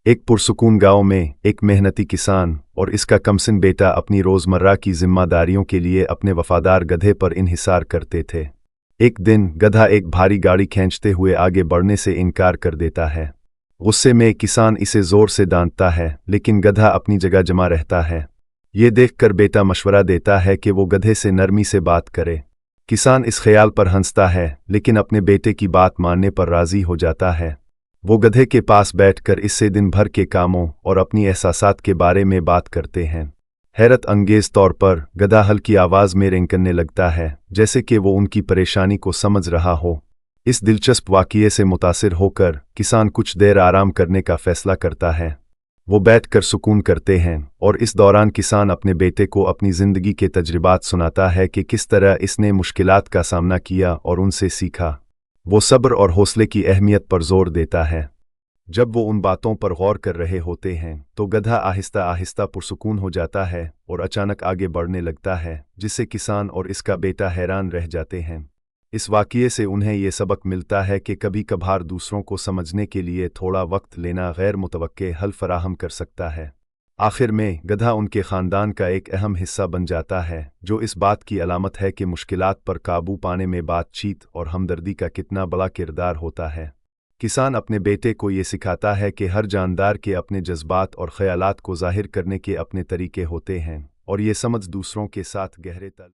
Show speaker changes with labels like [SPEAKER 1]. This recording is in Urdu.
[SPEAKER 1] ایک پرسکون گاؤں میں ایک محنتی کسان اور اس کا کمسن بیٹا اپنی روزمرہ کی ذمہ داریوں کے لیے اپنے وفادار گدھے پر انحصار کرتے تھے۔ ایک دن گدھا ایک بھاری گاڑی کھینچتے ہوئے آگے بڑھنے سے انکار کر دیتا ہے۔ غصے میں کسان اسے زور سے ڈانٹتا ہے، لیکن گدھا اپنی جگہ جمع رہتا ہے۔ یہ دیکھ کر بیٹا مشورہ دیتا ہے کہ وہ گدھے سے نرمی سے بات کرے۔ کسان اس خیال پر ہنستا ہے، لیکن اپنے بیٹے کی بات ماننے پر راضی ہو جاتا ہے۔ وہ گدھے کے پاس بیٹھ کر اس سے دن بھر کے کاموں اور اپنی احساسات کے بارے میں بات کرتے ہیں۔ حیرت انگیز طور پر گدھا ہلکی آواز میں رینگ کرنے لگتا ہے، جیسے کہ وہ ان کی پریشانی کو سمجھ رہا ہو۔ اس دلچسپ واقعے سے متاثر ہو کر کسان کچھ دیر آرام کرنے کا فیصلہ کرتا ہے۔ وہ بیٹھ کر سکون کرتے ہیں اور اس دوران کسان اپنے بیٹے کو اپنی زندگی کے تجربات سناتا ہے کہ کس طرح اس نے مشکلات کا سامنا کیا اور ان سے سیکھا۔ وہ صبر اور حوصلے کی اہمیت پر زور دیتا ہے۔ جب وہ ان باتوں پر غور کر رہے ہوتے ہیں تو گدھا آہستہ آہستہ پرسکون ہو جاتا ہے اور اچانک آگے بڑھنے لگتا ہے، جس سے کسان اور اس کا بیٹا حیران رہ جاتے ہیں۔ اس واقعے سے انہیں یہ سبق ملتا ہے کہ کبھی کبھار دوسروں کو سمجھنے کے لیے تھوڑا وقت لینا غیر متوقع حل فراہم کر سکتا ہے۔ آخر میں گدھا ان کے خاندان کا ایک اہم حصہ بن جاتا ہے، جو اس بات کی علامت ہے کہ مشکلات پر قابو پانے میں بات چیت اور ہمدردی کا کتنا بڑا کردار ہوتا ہے۔ کسان اپنے بیٹے کو یہ سکھاتا ہے کہ ہر جاندار کے اپنے جذبات اور خیالات کو ظاہر کرنے کے اپنے طریقے ہوتے ہیں، اور یہ سمجھ دوسروں کے ساتھ گہرے